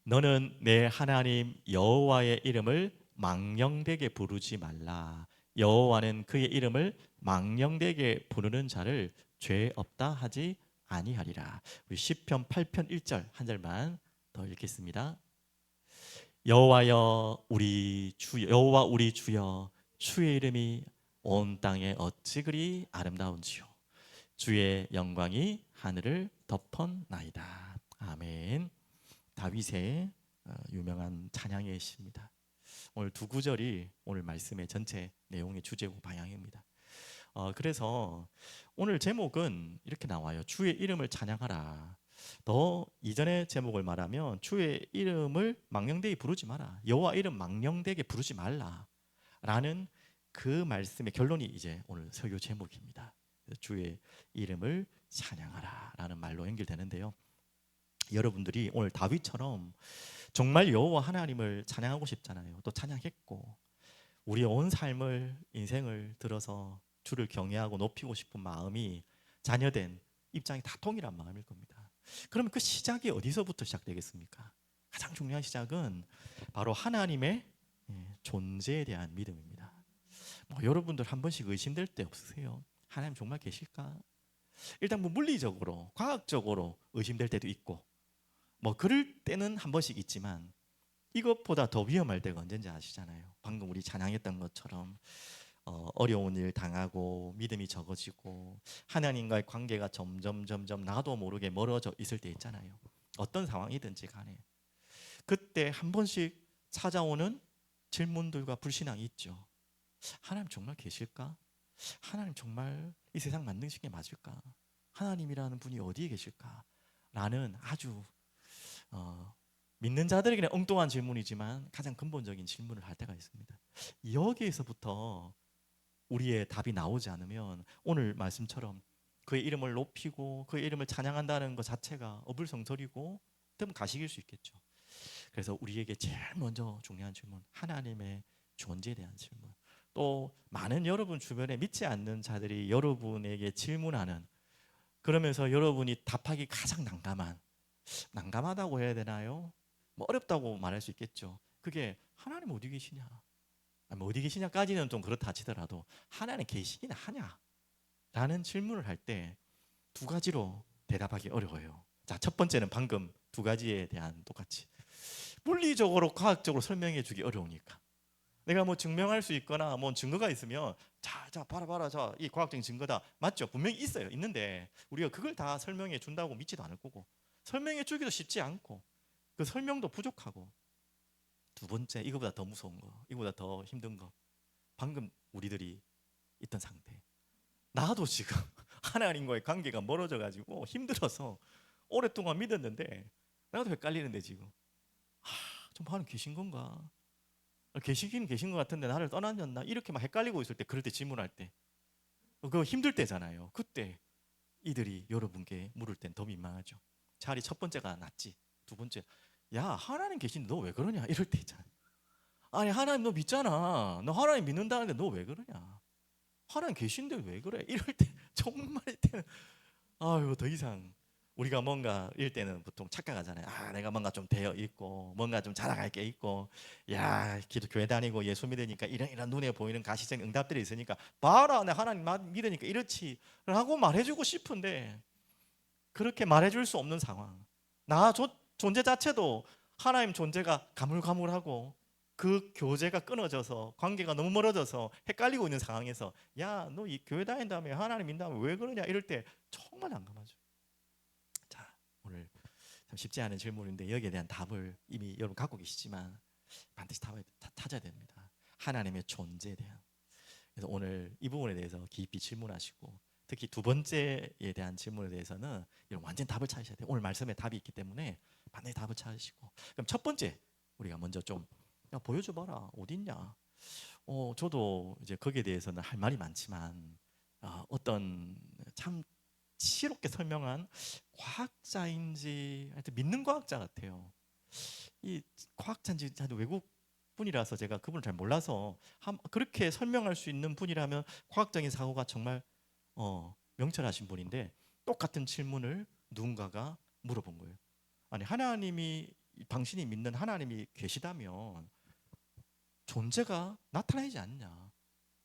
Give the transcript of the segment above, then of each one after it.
너는 내 하나님 여호와의 이름을 망령되게 부르지 말라. 여호와는 그의 이름을 망령되게 부르는 자를 죄 없다 하지 아니하리라. 우리 시편 8편 1절 한 절만 더 읽겠습니다. 여호와여 우리 주 여호와 우리 주여 주의 이름이 온 땅에 어찌 그리 아름다운지요. 주의 영광이 하늘을 덮었나이다. 아멘. 다윗의 유명한 찬양의 시입니다. 오늘 두 구절이 오늘 말씀의 전체 내용의 주제고 방향입니다. 그래서 오늘 제목은 이렇게 나와요. 주의 이름을 찬양하라. 더 이전의 제목을 말하면 주의 이름을 망령되게 부르지 마라. 여호와 이름 망령되게 부르지 말라. 라는 그 말씀의 결론이 이제 오늘 설교 제목입니다. 주의 이름을 찬양하라 라는 말로 연결되는데요. 여러분들이 오늘 다윗처럼 정말 여호와 하나님을 찬양하고 싶잖아요. 또 찬양했고 우리 온 삶을 인생을 들어서 주를 경외하고 높이고 싶은 마음이 자녀된 입장이 다 동일한 마음일 겁니다. 그러면 그 시작이 어디서부터 시작되겠습니까? 가장 중요한 시작은 바로 하나님의 존재에 대한 믿음입니다. 여러분들 한 번씩 의심될 때 없으세요? 하나님 정말 계실까? 일단 물리적으로 과학적으로 의심될 때도 있고 그럴 때는 한 번씩 있지만 이것보다 더 위험할 때가 언제인지 아시잖아요. 방금 우리 찬양했던 것처럼 어려운 일 당하고 믿음이 적어지고 하나님과의 관계가 점점 나도 모르게 멀어져 있을 때 있잖아요. 어떤 상황이든지 간에 그때 한 번씩 찾아오는 질문들과 불신앙이 있죠. 하나님 정말 계실까? 하나님 정말 이 세상 만드신 게 맞을까? 하나님이라는 분이 어디에 계실까? 라는 아주 믿는 자들에게는 엉뚱한 질문이지만 가장 근본적인 질문을 할 때가 있습니다. 여기에서부터 우리의 답이 나오지 않으면 오늘 말씀처럼 그의 이름을 높이고 그의 이름을 찬양한다는 것 자체가 어불성설이고 때문에 가식일 수 있겠죠. 그래서 우리에게 제일 먼저 중요한 질문, 하나님의 존재에 대한 질문. 또 많은 여러분 주변에 믿지 않는 자들이 여러분에게 질문하는, 그러면서 여러분이 답하기 가장 난감하다고 해야 되나요? 어렵다고 말할 수 있겠죠. 그게 하나님 어디 계시냐? 어디 계시냐까지는 좀 그렇다 치더라도 하나님 계시긴 하냐? 라는 질문을 할 때 두 가지로 대답하기 어려워요. 자, 첫 번째는 방금 두 가지에 대한 똑같이 물리적으로 과학적으로 설명해 주기 어려우니까. 내가 증명할 수 있거나 증거가 있으면 자 봐라 자 이 과학적인 증거다 맞죠? 분명히 있어요. 있는데 우리가 그걸 다 설명해 준다고 믿지도 않을 거고 설명해 주기도 쉽지 않고 그 설명도 부족하고, 두 번째 이거보다 더 무서운 거, 이거보다 더 힘든 거, 방금 우리들이 있던 상태. 나도 지금 하나님과의 관계가 멀어져 가지고 힘들어서 오랫동안 믿었는데 나도 헷갈리는데 지금 좀 하나님 계신 건가? 계시긴 계신 것 같은데 나를 떠나셨나? 이렇게 막 헷갈리고 있을 때, 그럴 때 질문할 때 그거 힘들 때잖아요. 그때 이들이 여러분께 물을 땐 더 민망하죠. 차라리 첫 번째가 낫지. 두 번째, 야 하나님 계신데 너 왜 그러냐? 이럴 때 있잖아요. 아니 하나님 너 믿잖아. 너 하나님 믿는다는데 너 왜 그러냐? 하나님 계신데 왜 그래? 이럴 때 정말 이때는 아유 더 이상 우리가 뭔가 이럴 때는 보통 착각하잖아요. 내가 뭔가 좀 되어 있고 뭔가 좀 자랑할 게 있고, 야 기도 교회 다니고 예수 믿으니까 이런 눈에 보이는 가시적 응답들이 있으니까 봐라 내 하나님 믿으니까 이렇지 라고 말해주고 싶은데 그렇게 말해줄 수 없는 상황. 존재 자체도 하나님 존재가 가물가물하고 그 교제가 끊어져서 관계가 너무 멀어져서 헷갈리고 있는 상황에서 야 너 이 교회 다닌다며 하나님 믿는다며 왜 그러냐 이럴 때 정말 난감하죠. 자, 오늘 참 쉽지 않은 질문인데 여기에 대한 답을 이미 여러분 갖고 계시지만 반드시 답을 찾아야 됩니다. 하나님의 존재에 대한. 그래서 오늘 이 부분에 대해서 깊이 질문하시고 특히 두 번째에 대한 질문에 대해서는 완전 답을 찾으셔야 돼요. 오늘 말씀에 답이 있기 때문에 반드시 답을 찾으시고, 그럼 첫 번째 우리가 먼저 좀 보여줘 봐라 어디 있냐. 저도 이제 거기에 대해서는 할 말이 많지만 어떤 참 지혜롭게 설명한 과학자인지 하여튼 믿는 과학자 같아요. 이 과학자인지 외국 분이라서 제가 그분을 잘 몰라서 그렇게 설명할 수 있는 분이라면 과학적인 사고가 정말 명철하신 분인데 똑같은 질문을 누군가가 물어본 거예요. 아니 하나님이 당신이 믿는 하나님이 계시다면 존재가 나타나지 않냐?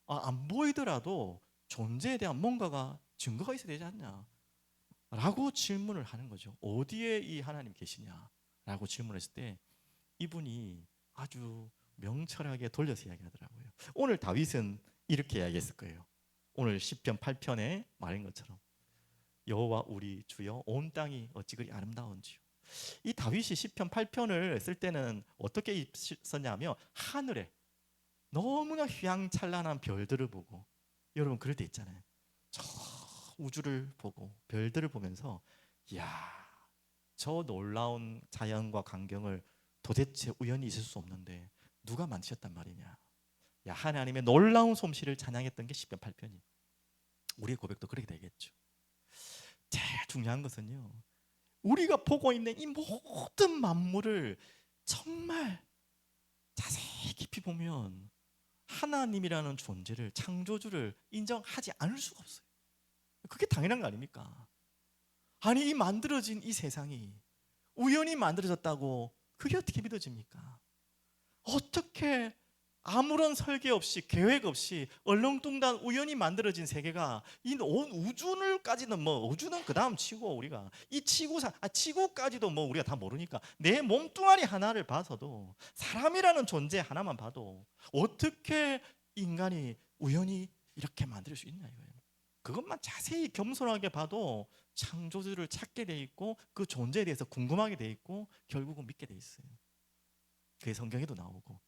안 보이더라도 존재에 대한 뭔가가 증거가 있어야 되지 않냐? 라고 질문을 하는 거죠. 어디에 이 하나님 계시냐? 라고 질문했을 때 이분이 아주 명철하게 돌려서 이야기하더라고요. 오늘 다윗은 이렇게 이야기했을 거예요. 오늘 시편 8편에 말한 것처럼 여호와 우리 주여 온 땅이 어찌 그리 아름다운지요. 이 다윗이 시편 8편을 쓸 때는 어떻게 썼냐면 하늘에 너무나 휘황찬란한 별들을 보고, 여러분 그럴 때 있잖아요. 저 우주를 보고 별들을 보면서 이야, 저 놀라운 자연과 광경을 도대체 우연히 있을 수 없는데 누가 만드셨단 말이냐. 야, 하나님의 놀라운 솜씨를 찬양했던 게 시편 8편이. 우리의 고백도 그렇게 되겠죠. 제일 중요한 것은요, 우리가 보고 있는 이 모든 만물을 정말 자세히 깊이 보면 하나님이라는 존재를, 창조주를 인정하지 않을 수가 없어요. 그게 당연한 거 아닙니까? 아니, 이 만들어진 이 세상이 우연히 만들어졌다고 그게 어떻게 믿어집니까? 어떻게 아무런 설계 없이 계획 없이 얼렁뚱땅 우연히 만들어진 세계가 이 온 우주를까지는, 뭐 우주는 그 다음 치고 우리가 이 지구까지도 뭐 우리가 다 모르니까 내 몸뚱아리 하나를 봐서도, 사람이라는 존재 하나만 봐도 어떻게 인간이 우연히 이렇게 만들 수 있냐 이거예요. 그것만 자세히 겸손하게 봐도 창조주를 찾게 돼 있고 그 존재에 대해서 궁금하게 돼 있고 결국은 믿게 돼 있어요. 그게 성경에도 나오고.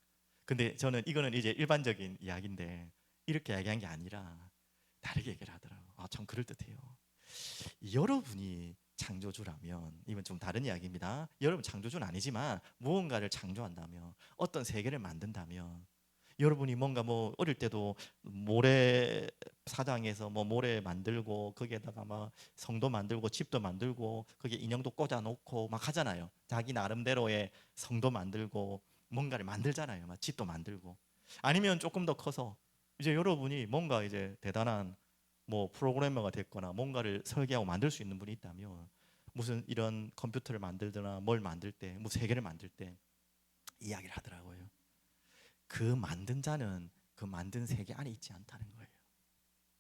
근데 저는 이거는 이제 일반적인 이야기인데 이렇게 이야기한 게 아니라 다르게 얘기를 하더라고요. 참 그럴듯해요. 여러분이 창조주라면, 이건 좀 다른 이야기입니다. 여러분 창조주는 아니지만 무언가를 창조한다면, 어떤 세계를 만든다면, 여러분이 뭔가 뭐 어릴 때도 모래사장에서 뭐 모래 만들고 거기에다가 막 성도 만들고 집도 만들고 거기에 인형도 꽂아 놓고 막 하잖아요. 자기 나름대로의 성도 만들고 뭔가를 만들잖아요. 막 집도 만들고. 아니면 조금 더 커서 이제 여러분이 뭔가 이제 대단한 뭐 프로그래머가 됐거나 뭔가를 설계하고 만들 수 있는 분이 있다면, 무슨 이런 컴퓨터를 만들거나 뭘 만들 때, 뭐 세계를 만들 때 이야기를 하더라고요. 그 만든 자는 그 만든 세계 안에 있지 않다는 거예요.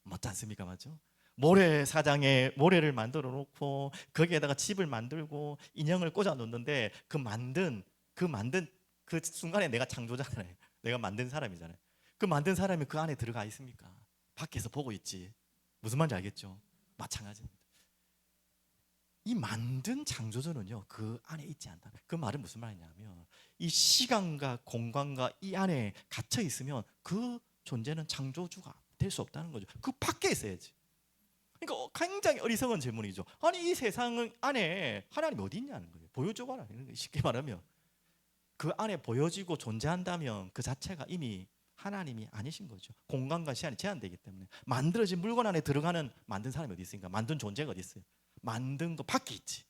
맞지 않습니까? 맞죠? 모래사장에 모래를 만들어 놓고 거기에다가 집을 만들고 인형을 꽂아 놓는데 그 순간에 내가 창조자잖아요. 내가 만든 사람이잖아요. 그 만든 사람이 그 안에 들어가 있습니까? 밖에서 보고 있지. 무슨 말인지 알겠죠? 마찬가지입니다. 이 만든 창조주는요, 그 안에 있지 않다. 그 말은 무슨 말이냐면, 이 시간과 공간과 이 안에 갇혀 있으면 그 존재는 창조주가 될 수 없다는 거죠. 그 밖에 있어야지. 그러니까 굉장히 어리석은 질문이죠. 아니, 이 세상 안에 하나님이 어디 있냐는 거예요. 보여줘봐라. 쉽게 말하면 그 안에 보여지고 존재한다면 그 자체가 이미 하나님이 아니신 거죠. 공간과 시간이 제한되기 때문에. 만들어진 물건 안에 들어가는 만든 사람이 어디 있습니까? 만든 존재가 어디 있어요? 만든 거 밖에 있지.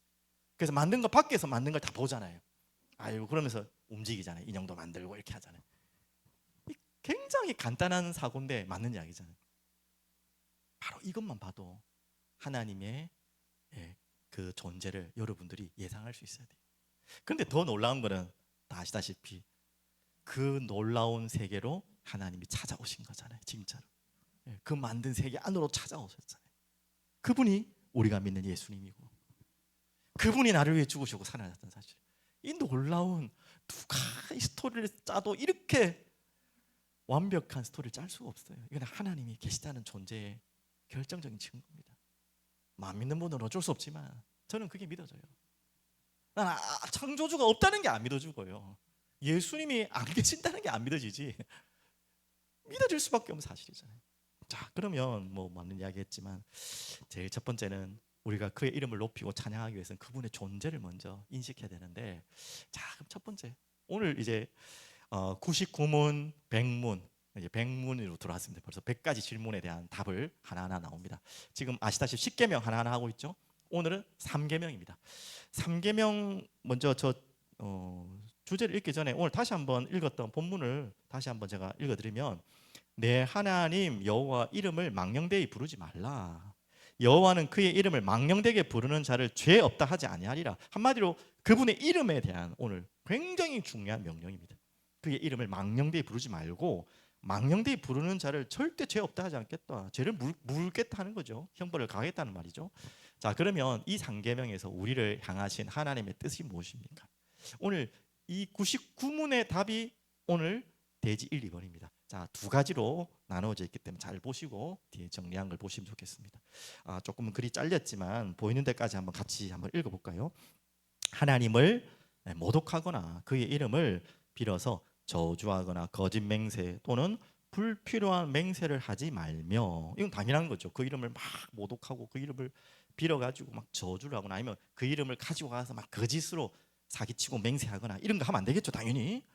그래서 만든 거 밖에서 만든 걸 다 보잖아요. 아유, 그러면서 움직이잖아요. 인형도 만들고 이렇게 하잖아요. 굉장히 간단한 사고인데 맞는 이야기잖아요. 바로 이것만 봐도 하나님의 그 존재를 여러분들이 예상할 수 있어야 돼요. 그런데 더 놀라운 거는 다 아시다시피 그 놀라운 세계로 하나님이 찾아오신 거잖아요. 진짜로. 그 만든 세계 안으로 찾아오셨잖아요. 그분이 우리가 믿는 예수님이고, 그분이 나를 위해 죽으시고 살아났던 사실. 이 놀라운, 누가 이 스토리를 짜도 이렇게 완벽한 스토리를 짤 수가 없어요. 이건 하나님이 계시다는 존재의 결정적인 증거입니다. 안 믿는 분은 어쩔 수 없지만 저는 그게 믿어져요. 난 창조주가 없다는 게 안 믿어지고요, 예수님이 안 계신다는 게 안 믿어지지 믿어질 수밖에 없는 사실이잖아요. 자, 그러면 뭐 맞는 이야기 했지만 제일 첫 번째는 우리가 그의 이름을 높이고 찬양하기 위해서는 그분의 존재를 먼저 인식해야 되는데, 자, 그럼 첫 번째, 오늘 이제 99문 100문, 이제 100문으로 들어왔습니다. 벌써 100가지 질문에 대한 답을 하나하나 나옵니다. 지금 아시다시피 10계명 하나하나 하고 있죠. 오늘은 3계명입니다. 3계명 먼저 주제를 읽기 전에 오늘 다시 한번 읽었던 본문을 다시 한번 제가 읽어드리면, 내 하나님 여호와 이름을 망령되이 부르지 말라. 여호와는 그의 이름을 망령되게 부르는 자를 죄 없다 하지 아니하리라. 한마디로 그분의 이름에 대한 오늘 굉장히 중요한 명령입니다. 그의 이름을 망령되이 부르지 말고 망령되이 부르는 자를 절대 죄 없다 하지 않겠다. 죄를 물겠다 하는 거죠. 형벌을 가하겠다는 말이죠. 자, 그러면 이 상계명에서 우리를 향하신 하나님의 뜻이 무엇입니까? 오늘 이 99문의 답이 오늘 대지 1, 2번입니다. 자, 두 가지로 나누어져 있기 때문에 잘 보시고 뒤에 정리한 걸 보시면 좋겠습니다. 조금은 글이 잘렸지만 보이는 데까지 한번 같이 한번 읽어볼까요? 하나님을 모독하거나 그의 이름을 빌어서 저주하거나 거짓 맹세 또는 불필요한 맹세를 하지 말며, 이건 당연한 거죠. 그 이름을 막 모독하고 그 이름을 빌어가지고 막 저주를 하거나 아니면 그 이름을 가지고 가서 막 거짓으로 사기치고 맹세하거나 이런 거 하면 안 되겠죠, 당연히.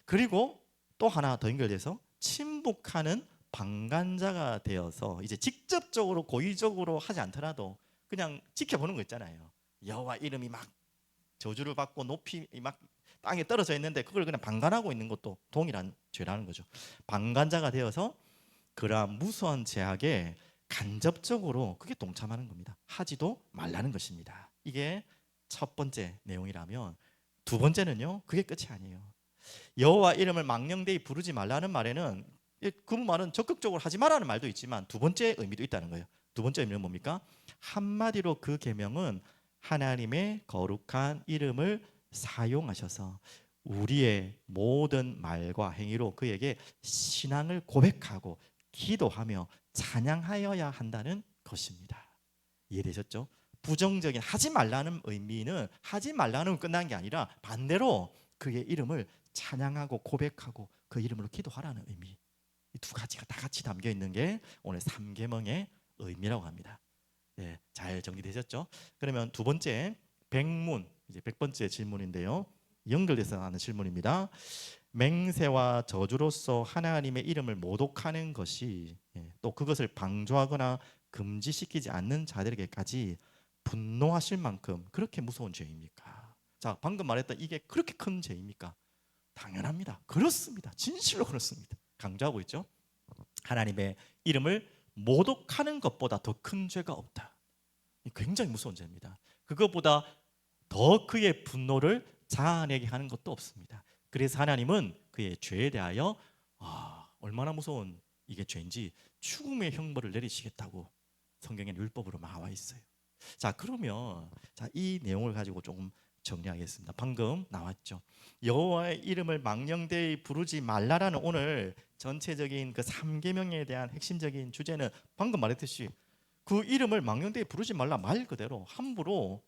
그리고 또 하나 더 연결돼서 침묵하는 방관자가 되어서 이제 직접적으로 고의적으로 하지 않더라도 그냥 지켜보는 거 있잖아요. 여호와 이름이 막 저주를 받고 높이 막 땅에 떨어져 있는데 그걸 그냥 방관하고 있는 것도 동일한 죄라는 거죠. 방관자가 되어서 그러한 무수한 죄악에 간접적으로 그게 동참하는 겁니다. 하지도 말라는 것입니다. 이게 첫 번째 내용이라면, 두 번째는요, 그게 끝이 아니에요. 여호와 이름을 망령되이 부르지 말라는 말에는 그 말은 적극적으로 하지 말라는 말도 있지만 두 번째 의미도 있다는 거예요. 두 번째 의미는 뭡니까? 한마디로 그 계명은 하나님의 거룩한 이름을 사용하셔서 우리의 모든 말과 행위로 그에게 신앙을 고백하고 기도하며 찬양하여야 한다는 것입니다. 이해되셨죠? 부정적인 하지 말라는 의미는 하지 말라는 끝난 게 아니라 반대로 그의 이름을 찬양하고 고백하고 그 이름으로 기도하라는 의미, 이 두 가지가 다 같이 담겨 있는 게 오늘 3계명의 의미라고 합니다. 네, 잘 정리되셨죠? 그러면 두 번째 백문, 이제 100번째 질문인데요. 연결돼서 하는 질문입니다. 맹세와 저주로서 하나님의 이름을 모독하는 것이 또 그것을 방조하거나 금지시키지 않는 자들에게까지 분노하실 만큼 그렇게 무서운 죄입니까? 자, 방금 말했던 이게 그렇게 큰 죄입니까? 당연합니다. 그렇습니다. 진실로 그렇습니다. 강조하고 있죠. 하나님의 이름을 모독하는 것보다 더 큰 죄가 없다. 굉장히 무서운 죄입니다. 그것보다 더 그의 분노를 자아내게 하는 것도 없습니다. 그래서 하나님은 그의 죄에 대하여 얼마나 무서운 이게 죄인지 죽음의 형벌을 내리시겠다고 성경에 율법으로 나와 있어요. 자, 그러면 이 내용을 가지고 조금 정리하겠습니다. 방금 나왔죠. 여호와의 이름을 망령되이 부르지 말라라는 오늘 전체적인 그 3계명에 대한 핵심적인 주제는 방금 말했듯이 그 이름을 망령되이 부르지 말라 말 그대로 함부로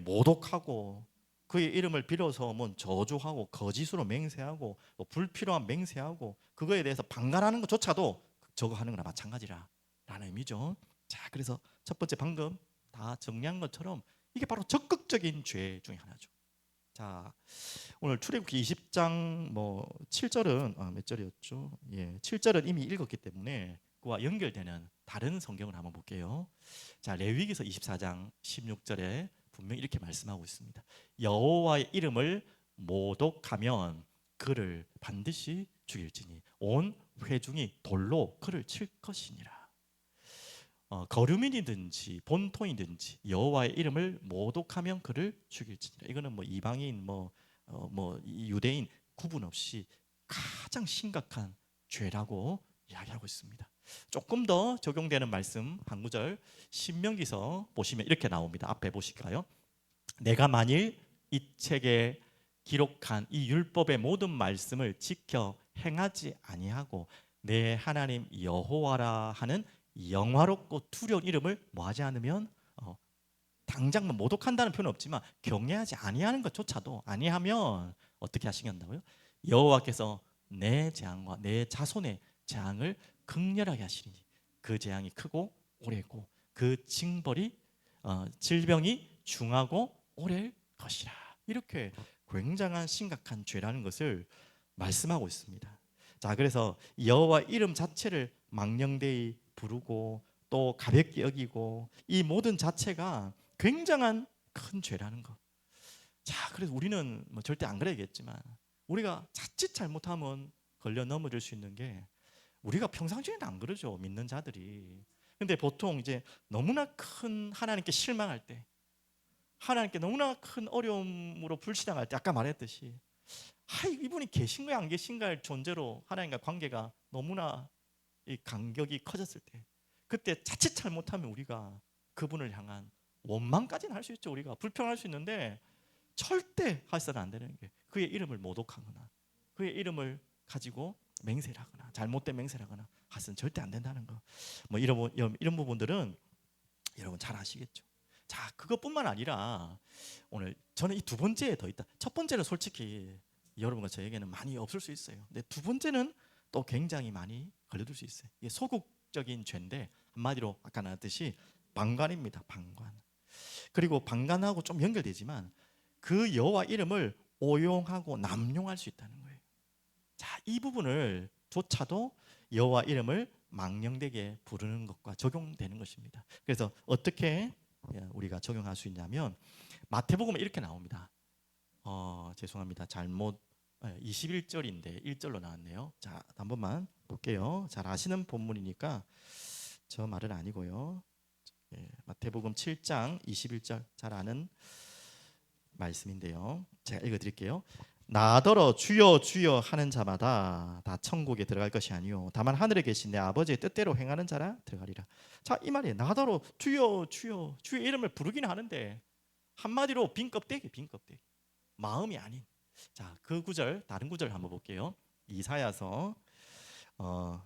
모독하고 그의 이름을 빌어서 뭐 저주하고 거짓으로 맹세하고 또 불필요한 맹세하고 그거에 대해서 방관하는 것조차도 저거 하는 거나 마찬가지라는 의미죠. 자, 그래서 첫 번째 방금 다 정리한 것처럼 이게 바로 적극적인 죄 중에 하나죠. 자, 오늘 출애굽기 20장 7절은 몇 절이었죠? 7절은 이미 읽었기 때문에 그와 연결되는 다른 성경을 한번 볼게요. 자, 레위기서 24장 16절에 분명히 이렇게 말씀하고 있습니다. 여호와의 이름을 모독하면 그를 반드시 죽일지니 온 회중이 돌로 그를 칠 것이니라. 거류민이든지 본토이든지 여호와의 이름을 모독하면 그를 죽일지니라. 이거는 이방인 유대인 구분 없이 가장 심각한 죄라고 이야기하고 있습니다. 조금 더 적용되는 말씀 한 구절 신명기서 보시면 이렇게 나옵니다. 앞에 보실까요? 내가 만일 이 책에 기록한 이 율법의 모든 말씀을 지켜 행하지 아니하고 내 하나님 여호와라 하는 영화롭고 두려운 이름을 뭐하지 않으면 당장 모독한다는 표현은 없지만 경외하지 아니하는 것조차도 아니하면 어떻게 하시겠다고요? 여호와께서 내 재앙과 내 자손의 재앙을 극렬하게 하시리니 그 재앙이 크고 오래고 그 징벌이 질병이 중하고 오래일 것이라. 이렇게 굉장한 심각한 죄라는 것을 말씀하고 있습니다. 자, 그래서 여호와 이름 자체를 망령되이 부르고 또 가볍게 여기고 이 모든 자체가 굉장한 큰 죄라는 것. 자, 그래서 우리는 절대 안 그래야겠지만 우리가 자칫 잘못하면 걸려 넘어질 수 있는 게 우리가 평상시에는 안 그러죠, 믿는 자들이. 근데 보통 이제 너무나 큰 하나님께 실망할 때 하나님께 너무나 큰 어려움으로 불신앙할 때 아까 말했듯이 이분이 계신가요 안 계신가의 존재로 하나님과 관계가 너무나 이 간격이 커졌을 때, 그때 자칫 잘못하면 우리가 그분을 향한 원망까지는 할 수 있죠. 우리가 불평할 수 있는데 절대 해서는 안 되는 게 그의 이름을 모독하거나 그의 이름을 가지고 맹세를 하거나 잘못된 맹세를 하거나 해서는 절대 안 된다는 거. 뭐 이런 부분들은 여러분 잘 아시겠죠. 자, 그것뿐만 아니라 오늘 저는 이 두 번째에 더 있다. 첫 번째는 솔직히 여러분과 저에게는 많이 없을 수 있어요. 근데 두 번째는 또 굉장히 많이 걸려들 수 있어요. 이게 소극적인 죄인데 한마디로 아까 나왔듯이 방관입니다. 방관. 그리고 방관하고 좀 연결되지만 그 여호와 이름을 오용하고 남용할 수 있다는 거예요. 자, 이 부분을 조차도 여호와 이름을 망령되게 부르는 것과 적용되는 것입니다. 그래서 어떻게 우리가 적용할 수 있냐면 마태복음에 이렇게 나옵니다. 죄송합니다. 잘못 21절인데 1절로 나왔네요. 자, 한 번만 볼게요. 잘 아시는 본문이니까 저 말은 아니고요. 마태복음 7장 21절 잘 아는 말씀인데요. 제가 읽어드릴게요. 나더러 주여 주여 하는 자마다 다 천국에 들어갈 것이 아니요 다만 하늘에 계신 내 아버지의 뜻대로 행하는 자라 들어가리라. 자, 이 말이에요. 나더러 주여 주여 주의 이름을 부르기는 하는데 한마디로 빈 껍데기 마음이 아닌. 자, 그 구절 다른 구절 한번 볼게요. 이사야서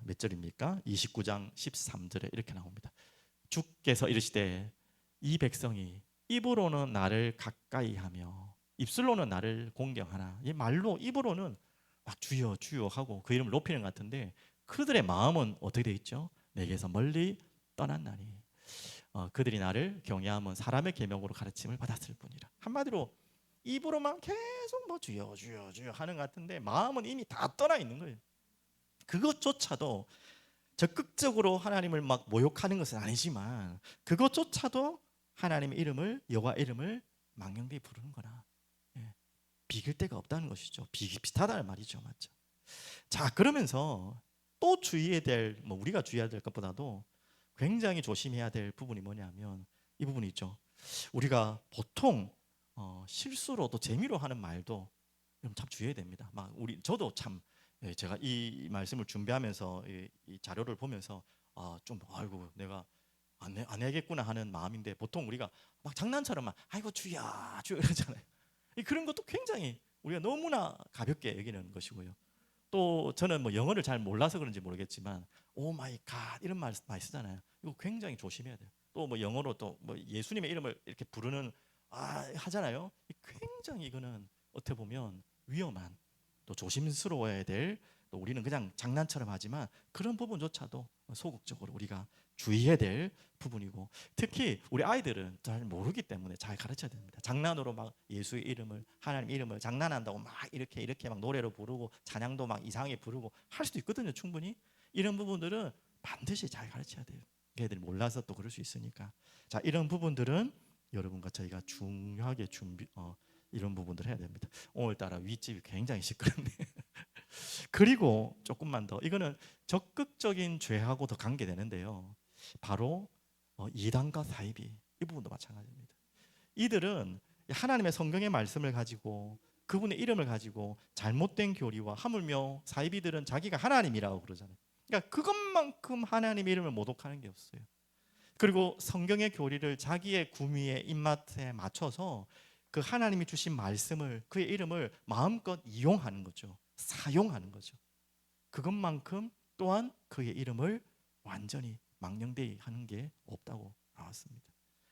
몇 절입니까? 29장 13절에 이렇게 나옵니다. 주께서 이르시되 이 백성이 입으로는 나를 가까이하며 입술로는 나를 공경하나. 이 말로 입으로는 막 주여 주여 하고 그 이름을 높이는 것 같은데 그들의 마음은 어떻게 돼 있죠? 내게서 멀리 떠났나니 그들이 나를 경외하면 사람의 계명으로 가르침을 받았을 뿐이라. 한마디로 입으로만 계속 뭐 주여 주여 주여 하는 것 같은데 마음은 이미 다 떠나 있는 거예요. 그것조차도 적극적으로 하나님을 막 모욕하는 것은 아니지만 그것조차도 하나님의 이름을 여호와 이름을 망령되이 부르는 거나 비길 데가 없다는 것이죠. 비슷하다는 말이죠, 맞죠? 자, 그러면서 또 주의해야 될 우리가 주의해야 될 것보다도 굉장히 조심해야 될 부분이 뭐냐면 이 부분이 있죠. 우리가 보통 실수로 또 재미로 하는 말도 참 주의해야 됩니다. 막 저도 참 제가 이 말씀을 준비하면서 이 자료를 보면서 좀 아이고 내가 안 해야겠구나 하는 마음인데 보통 우리가 막 장난처럼 막 아이고 주여 주여 이러잖아요. 그런 것도 굉장히 우리가 너무나 가볍게 여기는 것이고요. 또 저는 뭐 영어를 잘 몰라서 그런지 모르겠지만 오 마이 갓 이런 말 많이 쓰잖아요. 이거 굉장히 조심해야 돼요. 또 뭐 영어로 또 뭐 예수님의 이름을 이렇게 부르는 하잖아요. 굉장히 이거는 어떻게 보면 위험한 또 조심스러워야 될 또 우리는 그냥 장난처럼 하지만 그런 부분조차도 소극적으로 우리가 주의해야 될 부분이고 특히 우리 아이들은 잘 모르기 때문에 잘 가르쳐야 됩니다. 장난으로 막 예수의 이름을 하나님 이름을 장난한다고 막 이렇게 막 노래로 부르고 찬양도 막 이상하게 부르고 할 수도 있거든요. 충분히 이런 부분들은 반드시 잘 가르쳐야 돼요. 애들이 몰라서 또 그럴 수 있으니까. 자, 이런 부분들은 여러분과 저희가 중요하게 이런 부분들 해야 됩니다. 오늘따라 윗집이 굉장히 시끄럽네. 그리고 조금만 더 이거는 적극적인 죄하고 더 관계되는데요. 바로 이단과 사이비 이 부분도 마찬가지입니다. 이들은 하나님의 성경의 말씀을 가지고 그분의 이름을 가지고 잘못된 교리와 하물며 사이비들은 자기가 하나님이라고 그러잖아요. 그러니까 그것만큼 하나님의 이름을 모독하는 게 없어요. 그리고 성경의 교리를 자기의 구미의 입맛에 맞춰서 그 하나님이 주신 말씀을 그의 이름을 마음껏 이용하는 거죠. 사용하는 거죠. 그것만큼 또한 그의 이름을 완전히 망령되이 하는 게 없다고 나왔습니다.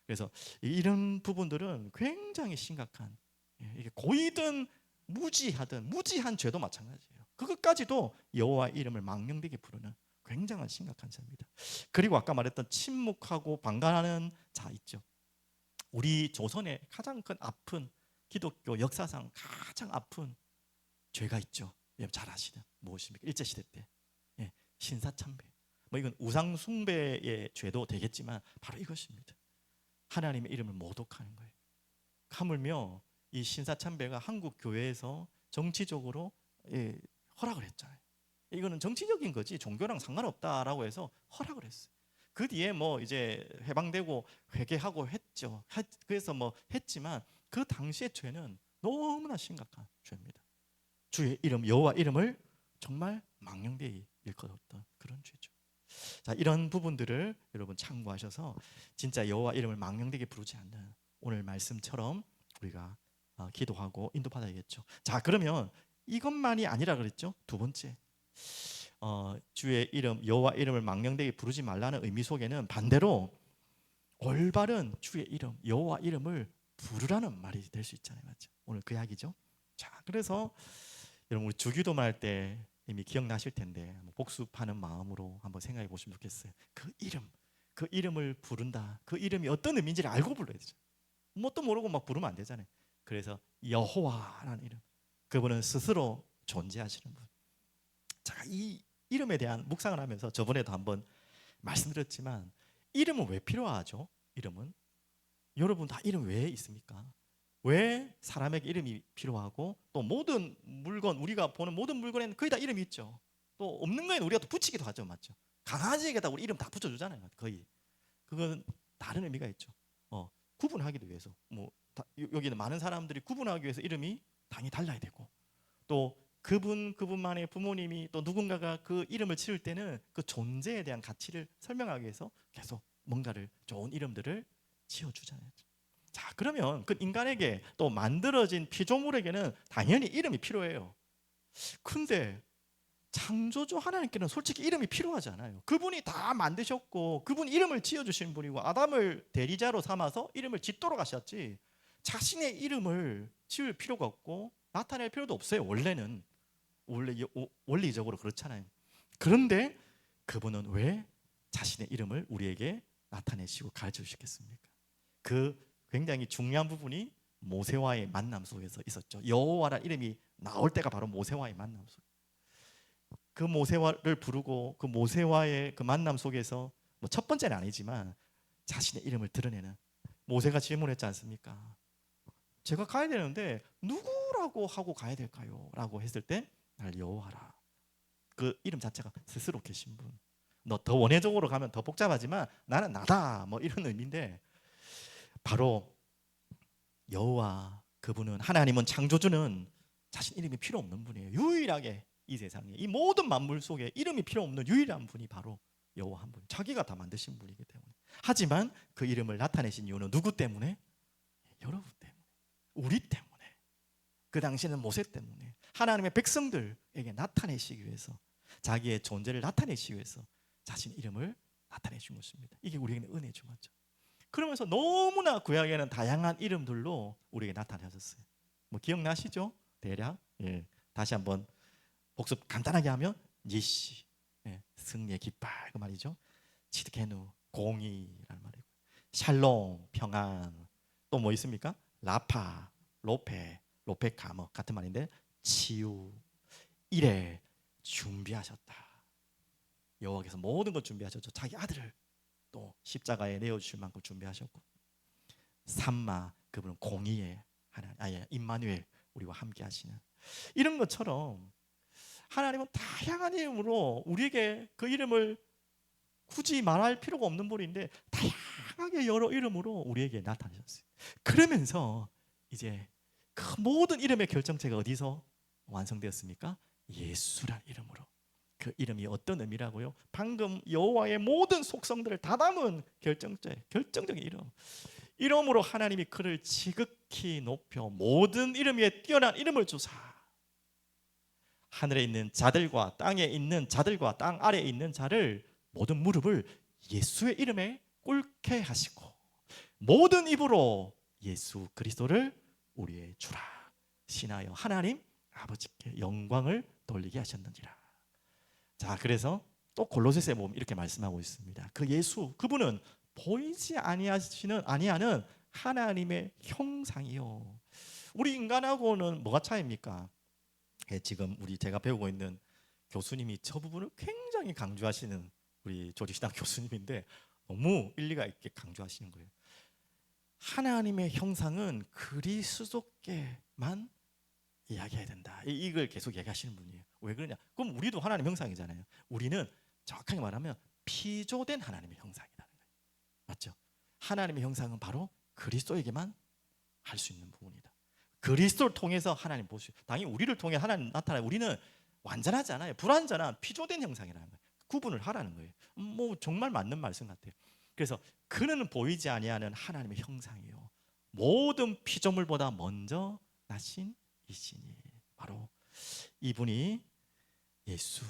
그래서 이런 부분들은 굉장히 심각한 이게 고의든 무지한 죄도 마찬가지예요. 그것까지도 여호와 이름을 망령되게 부르는 굉장한 심각한 죄입니다. 그리고 아까 말했던 침묵하고 방관하는 자 있죠. 우리 조선의 가장 큰 아픈 기독교 역사상 가장 아픈 죄가 있죠. 잘 아시는 무엇입니까? 일제시대 때 신사참배. 이건 우상숭배의 죄도 되겠지만 바로 이것입니다. 하나님의 이름을 모독하는 거예요. 하물며 이 신사참배가 한국 교회에서 정치적으로 허락을 했잖아요. 이거는 정치적인 거지 종교랑 상관없다라고 해서 허락을 했어요. 그 뒤에 이제 해방되고 회개하고 했죠. 그래서 뭐 했지만 그 당시의 죄는 너무나 심각한 죄입니다. 주의 이름 여호와 이름을 정말 망령되이 일컫었던 그런 죄죠. 자, 이런 부분들을 여러분 참고하셔서 진짜 여호와 이름을 망령되게 부르지 않는 오늘 말씀처럼 우리가 기도하고 인도받아야겠죠. 자, 그러면 이것만이 아니라 그랬죠. 두 번째, 주의 이름 여호와 이름을 망령되게 부르지 말라는 의미 속에는 반대로 올바른 주의 이름 여호와 이름을 부르라는 말이 될 수 있잖아요. 맞죠? 오늘 그 이야기죠. 자, 그래서 여러분 우리 주기도만 할 때 이미 기억나실 텐데 복습하는 마음으로 한번 생각해 보시면 좋겠어요. 그 이름을 부른다. 그 이름이 어떤 의미인지를 알고 불러야 되죠. 뭣도 모르고 막 부르면 안 되잖아요. 그래서 여호와라는 이름, 그분은 스스로 존재하시는 분. 자, 이 이름에 대한 묵상을 하면서 저번에도 한번 말씀드렸지만 이름은 왜 필요하죠? 이름은 여러분 다 이름 왜 있습니까? 왜 사람에게 이름이 필요하고 또 모든 물건 우리가 보는 모든 물건에는 거의 다 이름이 있죠. 또 없는 거에는 우리가 또 붙이기도 하죠, 맞죠? 강아지에게다 우리 이름 다 붙여주잖아요, 거의. 그건 다른 의미가 있죠. 구분하기도 위해서 여기는 많은 사람들이 구분하기 위해서 이름이 당연히 달라야 되고 또 그분만의 부모님이 또 누군가가 그 이름을 지을 때는 그 존재에 대한 가치를 설명하기 위해서 계속 뭔가를 좋은 이름들을 지어주잖아요. 자, 그러면 그 인간에게 또 만들어진 피조물에게는 당연히 이름이 필요해요. 근데 창조주 하나님께는 솔직히 이름이 필요하지 않아요. 그분이 다 만드셨고 그분 이름을 지어주신 분이고 아담을 대리자로 삼아서 이름을 짓도록 하셨지 자신의 이름을 지을 필요가 없고 나타낼 필요도 없어요. 원리적으로 그렇잖아요. 그런데 그분은 왜 자신의 이름을 우리에게 나타내시고 가르쳐 주시겠습니까? 그 굉장히 중요한 부분이 모세와의 만남 속에서 있었죠. 여호와라는 이름이 나올 때가 바로 모세와의 만남 속. 그 모세와를 부르고 그 모세와의 그 만남 속에서 첫 번째는 아니지만 자신의 이름을 드러내는 모세가 질문했지 않습니까? 제가 가야 되는데 누구라고 하고 가야 될까요? 라고 했을 때 날 여호와라. 그 이름 자체가 스스로 계신 분. 너 더 원해적으로 가면 더 복잡하지만 나는 나다 뭐 이런 의미인데 바로 여호와 그분은 하나님은 창조주는 자신 이름이 필요 없는 분이에요. 유일하게 이 세상에 이 모든 만물 속에 이름이 필요 없는 유일한 분이 바로 여호와 한 분. 자기가 다 만드신 분이기 때문에. 하지만 그 이름을 나타내신 이유는 누구 때문에? 여러분 때문에. 우리 때문에. 그 당시에는 모세 때문에. 하나님의 백성들에게 나타내시기 위해서 자기의 존재를 나타내시기 위해서 자신 이름을 나타내신 것입니다. 이게 우리에게는 은혜죠, 맞죠? 그러면서 너무나 구약에는 다양한 이름들로 우리에게 나타나셨어요. 뭐 기억나시죠? 대략 다시 한번 복습 간단하게 하면 니시, 승리의 깃발 그 말이죠. 치드케누 공의라는 말이고 샬롬 평안 또 뭐 있습니까? 라파 로페카 뭐 같은 말인데 치유 이래 준비하셨다. 여호와께서 모든 걸 준비하셨죠. 자기 아들을 또 십자가에 내어주실 만큼 준비하셨고 삼마 그분은 공의의 하나님 임마누엘 우리와 함께 하시는 이런 것처럼 하나님은 다양한 이름으로 우리에게 그 이름을 굳이 말할 필요가 없는 분인데 다양하게 여러 이름으로 우리에게 나타나셨어요. 그러면서 이제 그 모든 이름의 결정체가 어디서 완성되었습니까? 예수란 이름으로. 그 이름이 어떤 의미라고요? 방금 여호와의 모든 속성들을 다 담은 결정적인 이름으로 하나님이 그를 지극히 높여 모든 이름 위에 뛰어난 이름을 주사 하늘에 있는 자들과 땅에 있는 자들과 땅 아래에 있는 자를 모든 무릎을 예수의 이름에 꿇게 하시고 모든 입으로 예수 그리스도를 우리의 주라 신하여 하나님 아버지께 영광을 돌리게 하셨느니라. 자, 그래서 또 골로새서에 보면 이렇게 말씀하고 있습니다. 그 예수 그분은 보이지 아니하는 하나님의 형상이요. 우리 인간하고는 뭐가 차이입니까? 지금 제가 배우고 있는 교수님이 저 부분을 굉장히 강조하시는 우리 조지시당 교수님인데 너무 일리가 있게 강조하시는 거예요. 하나님의 형상은 그리스도께만 이야기해야 된다. 이걸 계속 얘기하시는 분이에요. 왜 그러냐? 그럼 우리도 하나님 형상이잖아요. 우리는 정확하게 말하면 피조된 하나님의 형상이라는 거예요. 맞죠? 하나님의 형상은 바로 그리스도에게만 할 수 있는 부분이다. 그리스도를 통해서 하나님 보시고, 당연히 우리를 통해 하나님 나타나요. 우리는 완전하지 않아요. 불완전한 피조된 형상이라는 거예요. 구분을 하라는 거예요. 뭐 정말 맞는 말씀 같아요. 그래서 그는 보이지 아니하는 하나님의 형상이요, 모든 피조물보다 먼저 나신 이시니, 바로 이분이 예수,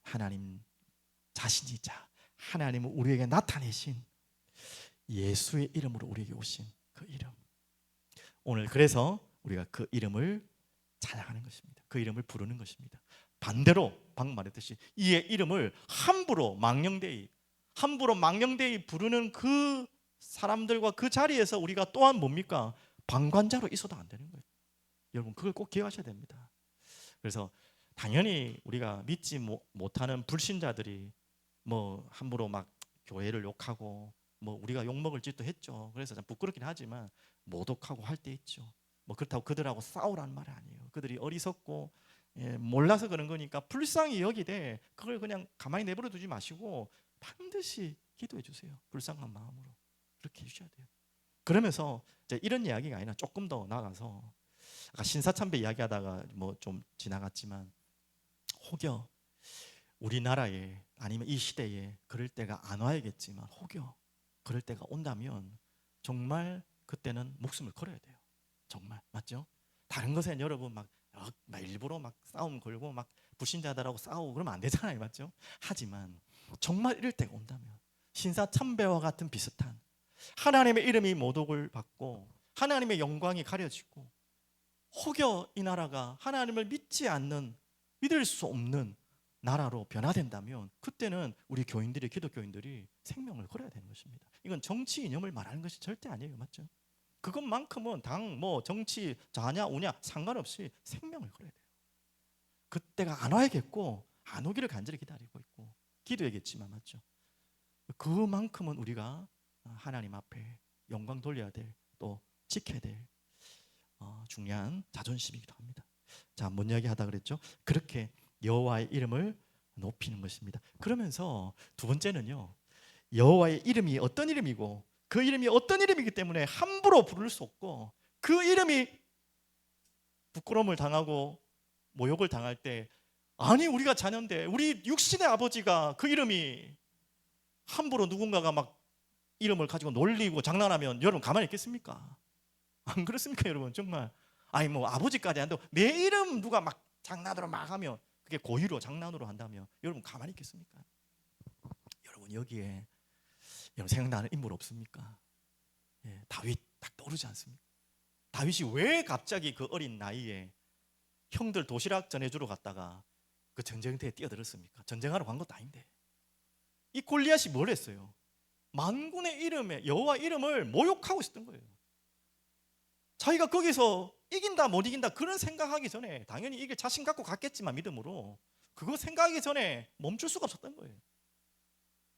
하나님 자신이자 하나님은 우리에게 나타내신 예수의 이름으로 우리에게 오신 그 이름. 오늘 그래서 우리가 그 이름을 찬양하는 것입니다. 그 이름을 부르는 것입니다. 반대로 방금 말했듯이 이의 이름을 함부로 망령되이 부르는 그 사람들과 그 자리에서 우리가 또한 뭡니까? 방관자로 있어도 안 되는 거예요. 여러분, 그걸 꼭 기억하셔야 됩니다. 그래서 당연히 우리가 믿지 못하는 불신자들이 뭐 함부로 막 교회를 욕하고, 뭐 우리가 욕먹을 짓도 했죠. 그래서 참 부끄럽긴 하지만 모독하고 할 때 있죠. 뭐 그렇다고 그들하고 싸우라는 말이 아니에요. 그들이 어리석고 몰라서 그런 거니까 불쌍히 여기되 그걸 그냥 가만히 내버려 두지 마시고 반드시 기도해 주세요. 불쌍한 마음으로 그렇게 해주셔야 돼요. 그러면서 이제 이런 이야기가 아니라 조금 더 나가서, 아까 신사참배 이야기하다가 뭐 좀 지나갔지만, 혹여 우리나라에 아니면 이 시대에 그럴 때가 안 와야겠지만 혹여 그럴 때가 온다면 정말 그때는 목숨을 걸어야 돼요. 정말 맞죠? 다른 것엔 여러분 막 일부러 막 싸움 걸고 막 불신자들하고 싸우고 그러면 안 되잖아요, 맞죠? 하지만 정말 이럴 때가 온다면 신사참배와 같은 비슷한, 하나님의 이름이 모독을 받고 하나님의 영광이 가려지고 혹여 이 나라가 하나님을 믿을 수 없는 나라로 변화된다면 그때는 우리 교인들이, 기독교인들이 생명을 걸어야 되는 것입니다. 이건 정치 이념을 말하는 것이 절대 아니에요, 맞죠? 그것만큼은 당 뭐 정치 좌냐 우냐 상관없이 생명을 걸어야 돼요. 그때가 안 와야겠고 안 오기를 간절히 기다리고 있고 기도해야겠지만, 맞죠? 그만큼은 우리가 하나님 앞에 영광 돌려야 될, 또 지켜야 될 중요한 자존심이기도 합니다. 자, 뭔 이야기 하다 그랬죠? 그렇게 여호와의 이름을 높이는 것입니다. 그러면서 두 번째는요, 여호와의 이름이 어떤 이름이고 그 이름이 어떤 이름이기 때문에 함부로 부를 수 없고, 그 이름이 부끄러움을 당하고 모욕을 당할 때, 아니 우리가 자녀인데 우리 육신의 아버지가 그 이름이 함부로 누군가가 막 이름을 가지고 놀리고 장난하면 여러분 가만히 있겠습니까? 안 그렇습니까 여러분? 정말 아니 뭐 아버지까지 안 되고 내 이름 누가 막 장난으로 막 하면, 그게 고의로 장난으로 한다면 여러분 가만히 있겠습니까? 여러분 여기에 여러분 생각나는 인물 없습니까? 다윗 딱 떠오르지 않습니까? 다윗이 왜 갑자기 그 어린 나이에 형들 도시락 전해주러 갔다가 그 전쟁터에 뛰어들었습니까? 전쟁하러 간 것도 아닌데. 이 골리앗이 뭘 했어요? 만군의 이름에 여호와 이름을 모욕하고 있었던 거예요. 자기가 거기서 이긴다 못 이긴다 그런 생각하기 전에, 당연히 이길 자신 갖고 갔겠지만 믿음으로, 그거 생각하기 전에 멈출 수가 없었던 거예요.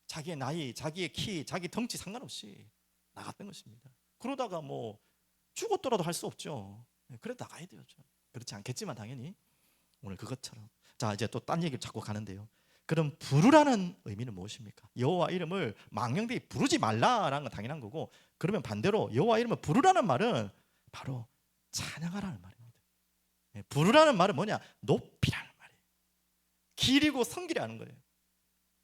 자기의 나이, 자기의 키, 자기 덩치 상관없이 나갔던 것입니다. 그러다가 뭐 죽었더라도 할 수 없죠. 그래 나가야 돼요. 그렇지 않겠지만 당연히 오늘 그것처럼. 자, 이제 또 딴 얘기를 자꾸 가는데요. 그럼 부르라는 의미는 무엇입니까? 여호와 이름을 망령되이 부르지 말라라는 건 당연한 거고, 그러면 반대로 여호와 이름을 부르라는 말은 바로 찬양하라는 말입니다. 부르라는 말은 뭐냐? 높이라는 말이에요. 기리고 섬기라는 거예요.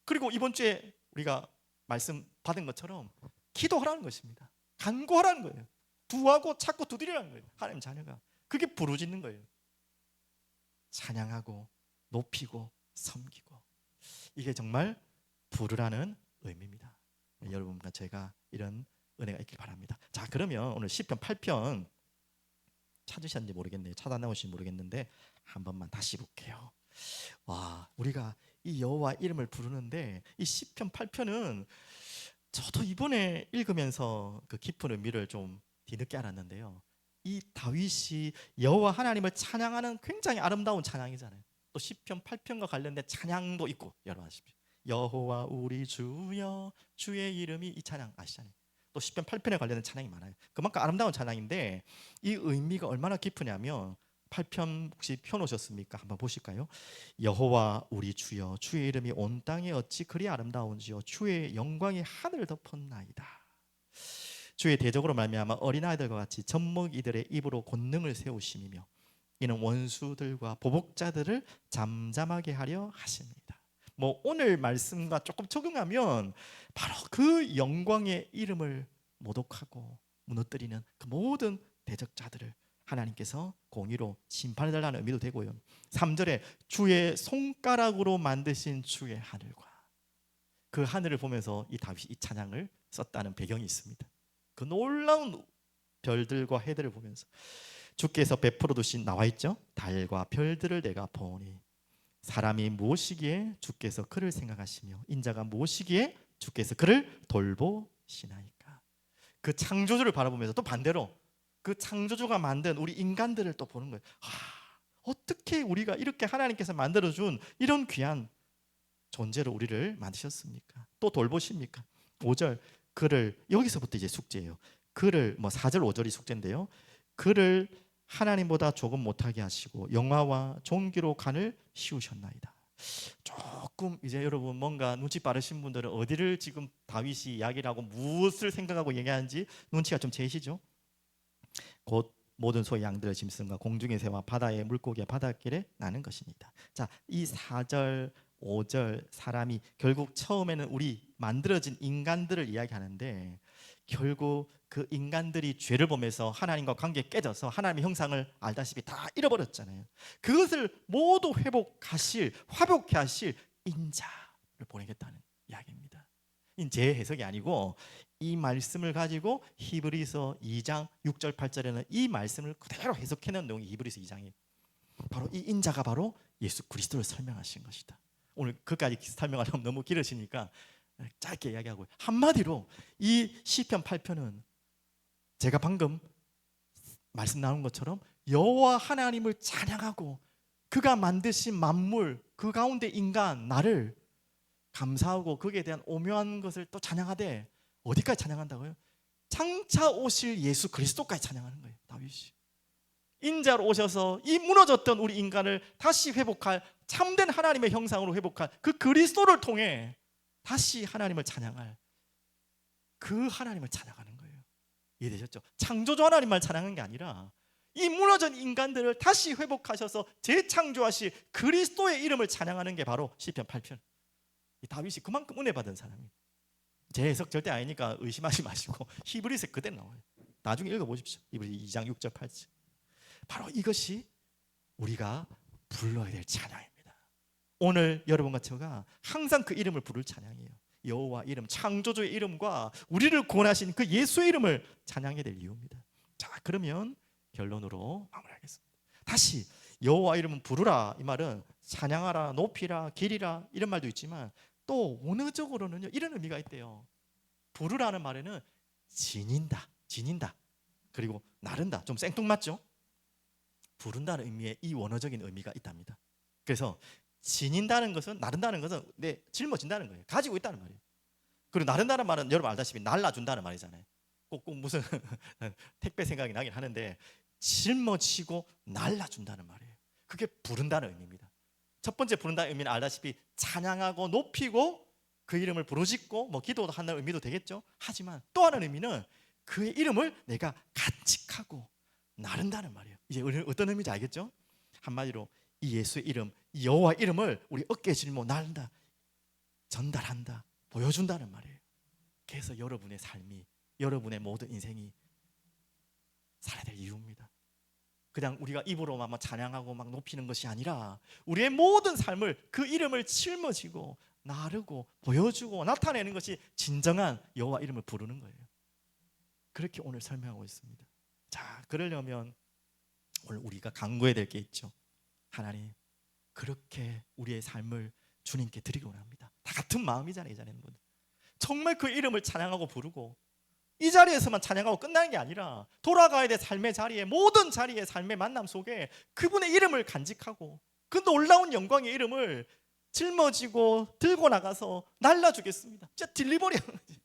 그리고 이번 주에 우리가 말씀 받은 것처럼 기도하라는 것입니다. 간구하라는 거예요. 두하고 찾고 두드리라는 거예요. 하나님 자녀가 그게 부르짖는 거예요. 찬양하고 높이고 섬기고, 이게 정말 부르라는 의미입니다. 여러분과 제가 이런 은혜가 있길 바랍니다. 자, 그러면 오늘 시편 8편 찾으셨는지 모르겠네요. 찾아나오신지 모르겠는데 한 번만 다시 볼게요. 와, 우리가 이 여호와 이름을 부르는데 이 시편 8편은 저도 이번에 읽으면서 그 깊은 의미를 좀 뒤늦게 알았는데요. 이 다윗이 여호와 하나님을 찬양하는 굉장히 아름다운 찬양이잖아요. 또 시편 8편과 관련된 찬양도 있고, 여러분 아십시오. 여호와 우리 주여, 주의 이름이, 이 찬양 아시잖아요. 또 시편 8편에 관련된 찬양이 많아요. 그만큼 아름다운 찬양인데 이 의미가 얼마나 깊으냐면, 8편 혹시 펴놓으셨습니까? 한번 보실까요? 여호와 우리 주여, 주의 이름이 온 땅에 어찌 그리 아름다운지요, 주의 영광이 하늘을 덮었나이다. 주의 대적으로 말미암아 어린아이들과 같이 젖먹이들의 입으로 권능을 세우심이며 이는 원수들과 보복자들을 잠잠하게 하려 하십니다. 뭐 오늘 말씀과 조금 적응하면 바로 그 영광의 이름을 모독하고 무너뜨리는 그 모든 대적자들을 하나님께서 공의로 심판해달라는 의미도 되고요. 3절에 주의 손가락으로 만드신 주의 하늘과 그 하늘을 보면서 이 다윗이 이 찬양을 썼다는 배경이 있습니다. 그 놀라운 별들과 해들을 보면서 주께서 베풀어 두신 나와 있죠. 달과 별들을 내가 보니 사람이 무엇이기에 주께서 그를 생각하시며 인자가 무엇이기에 주께서 그를 돌보시나이까. 그 창조주를 바라보면서 또 반대로 그 창조주가 만든 우리 인간들을 또 보는 거예요. 어떻게 우리가 이렇게 하나님께서 만들어준 이런 귀한 존재로 우리를 만드셨습니까? 또 돌보십니까? 5절 그를, 여기서부터 이제 숙제예요. 그를 4절 5절이 숙제인데요. 그를 하나님보다 조금 못하게 하시고 영화와 종기로 간을 씌우셨나이다. 조금 이제 여러분 뭔가 눈치 빠르신 분들은 어디를 지금 다윗이 이야기를 하고 무엇을 생각하고 얘기하는지 눈치가 좀 채시죠? 곧 모든 소의 양들의 짐승과 공중의 새와 바다의 물고기와 바닷길에 나는 것입니다. 자, 이 4절 5절 사람이 결국 처음에는 우리 만들어진 인간들을 이야기하는데 결국 그 인간들이 죄를 보면서 하나님과 관계 깨져서 하나님의 형상을 알다시피 다 잃어버렸잖아요. 그것을 모두 회복하실, 화복케 하실 인자를 보내겠다는 이야기입니다. 제 해석이 아니고 이 말씀을 가지고 히브리서 2장 6절 8절에는 이 말씀을 그대로 해석해놓은 내용이 히브리서 2장이에요. 바로 이 인자가 바로 예수 그리스도를 설명하신 것이다. 오늘 그까지 설명하려면 너무 길어지니까 짧게 이야기하고, 한마디로 이 시편 8편은 제가 방금 말씀 나눈 것처럼 여호와 하나님을 찬양하고 그가 만드신 만물 그 가운데 인간 나를 감사하고 거기에 대한 오묘한 것을 또 찬양하되 어디까지 찬양한다고요? 장차 오실 예수 그리스도까지 찬양하는 거예요. 다윗이 인자로 오셔서 이 무너졌던 우리 인간을 다시 회복할 참된 하나님의 형상으로 회복할 그 그리스도를 통해 다시 하나님을 찬양할 그 하나님을 찬양하는 거예요. 이해되셨죠? 창조주 하나님만 찬양하는 게 아니라 이 무너진 인간들을 다시 회복하셔서 재창조하실 그리스도의 이름을 찬양하는 게 바로 시편 8편. 이 다윗이 그만큼 은혜 받은 사람이에요. 제 해석 절대 아니니까 의심하지 마시고 히브리서 그대로 나와요. 나중에 읽어보십시오. 히브리서 2장 6절 8절. 바로 이것이 우리가 불러야 될 찬양입니다. 오늘 여러분과 제가 항상 그 이름을 부를 찬양이에요. 여호와 이름, 창조주의 이름과 우리를 구원하신 그 예수의 이름을 찬양해야 될 이유입니다. 자, 그러면 결론으로 마무리하겠습니다. 다시 여호와 이름은 부르라, 이 말은 찬양하라, 높이라, 기리라 이런 말도 있지만 또 원어적으로는요 이런 의미가 있대요. 부르라는 말에는 지닌다, 지닌다, 그리고 나른다, 좀 생뚱맞죠? 부른다는 의미의 이 원어적인 의미가 있답니다. 그래서 지닌다는 것은, 나른다는 것은 짊어진다는 거예요. 가지고 있다는 말이에요. 그리고 나른다는 말은 여러분 알다시피 날라준다는 말이잖아요. 꼭 무슨 택배 생각이 나긴 하는데 짊어지고 날라준다는 말이에요. 그게 부른다는 의미입니다. 첫 번째 부른다는 의미는 알다시피 찬양하고 높이고 그 이름을 부르짖고 기도도 하는 의미도 되겠죠. 하지만 또 하나의 의미는 그의 이름을 내가 간직하고 나른다는 말이에요. 이제 어떤 의미인지 알겠죠? 한마디로 이 예수의 이름, 이 여호와 이름을 우리 어깨에 짊어 나른다, 전달한다, 보여준다는 말이에요. 그래서 여러분의 삶이, 여러분의 모든 인생이 살아야 될 이유입니다. 그냥 우리가 입으로만 찬양하고 높이는 것이 아니라 우리의 모든 삶을 그 이름을 짊어지고 나르고 보여주고 나타내는 것이 진정한 여호와 이름을 부르는 거예요. 그렇게 오늘 설명하고 있습니다. 자, 그러려면 오늘 우리가 간구해야 될 게 있죠. 하나님, 그렇게 우리의 삶을 주님께 드리기 원합니다. 다 같은 마음이잖아요, 이 자리는. 정말 그 이름을 찬양하고 부르고 이 자리에서만 찬양하고 끝나는 게 아니라 돌아가야 될 삶의 자리에, 모든 자리의 삶의 만남 속에 그분의 이름을 간직하고 그 놀라운 영광의 이름을 짊어지고 들고 나가서 날라주겠습니다. 진짜 딜리버리 하는 거지.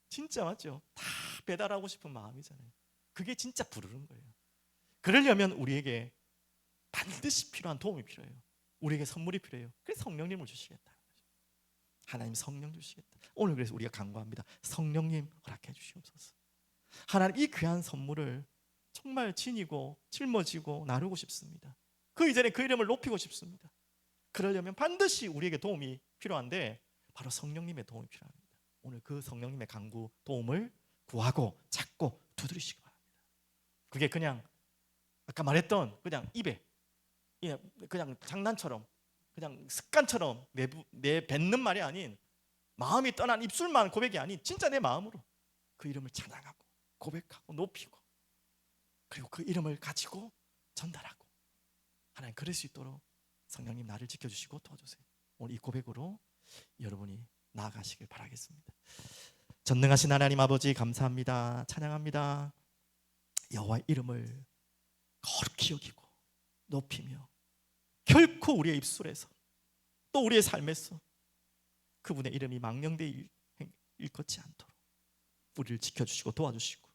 진짜 맞죠? 다 배달하고 싶은 마음이잖아요. 그게 진짜 부르는 거예요. 그러려면 우리에게 반드시 필요한 도움이 필요해요. 우리에게 선물이 필요해요. 그래서 성령님을 주시겠다는 거죠. 하나님 성령 주시겠다. 오늘 그래서 우리가 간구합니다. 성령님 허락해 주시옵소서. 하나님 이 귀한 선물을 정말 지니고 짊어지고 나누고 싶습니다. 그 이전에 그 이름을 높이고 싶습니다. 그러려면 반드시 우리에게 도움이 필요한데 바로 성령님의 도움이 필요합니다. 오늘 그 성령님의 간구 도움을 구하고 찾고 두드리시기 바랍니다. 그게 그냥 아까 말했던 그냥 입에 그냥 장난처럼 그냥 습관처럼 내뱉는 말이 아닌 마음이 떠난 입술만 고백이 아닌 진짜 내 마음으로 그 이름을 찬양하고 고백하고 높이고 그리고 그 이름을 가지고 전달하고 하나님 그럴 수 있도록 성령님 나를 지켜주시고 도와주세요. 오늘 이 고백으로 여러분이 나아가시길 바라겠습니다. 전능하신 하나님 아버지 감사합니다. 찬양합니다. 여호와의 이름을 거룩히 여기고 높이며 결코 우리의 입술에서 또 우리의 삶에서 그분의 이름이 망령되이 일컫지 않도록 우리를 지켜주시고 도와주시고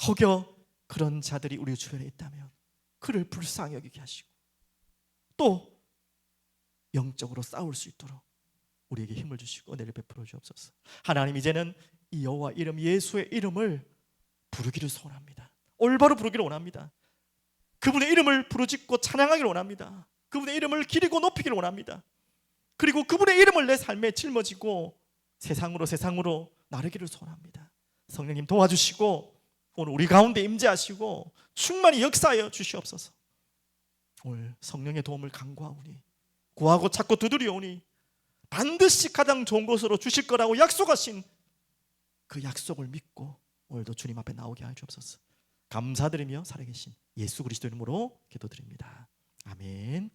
혹여 그런 자들이 우리 주변에 있다면 그를 불쌍히 여기게 하시고 또 영적으로 싸울 수 있도록 우리에게 힘을 주시고 은혜를 베풀어 주옵소서. 하나님 이제는 이 여호와 이름 예수의 이름을 부르기를 소원합니다. 올바로 부르기를 원합니다. 그분의 이름을 부르짖고 찬양하기를 원합니다. 그분의 이름을 기리고 높이기를 원합니다. 그리고 그분의 이름을 내 삶에 짊어지고 세상으로 나르기를 소원합니다. 성령님 도와주시고 오늘 우리 가운데 임재하시고 충만히 역사하여 주시옵소서. 오늘 성령의 도움을 간구하오니 구하고 찾고 두드리오니 반드시 가장 좋은 것으로 주실 거라고 약속하신 그 약속을 믿고 오늘도 주님 앞에 나오게 하여 주옵소서. 감사드리며 살아계신 예수 그리스도 이름으로 기도드립니다. 아멘.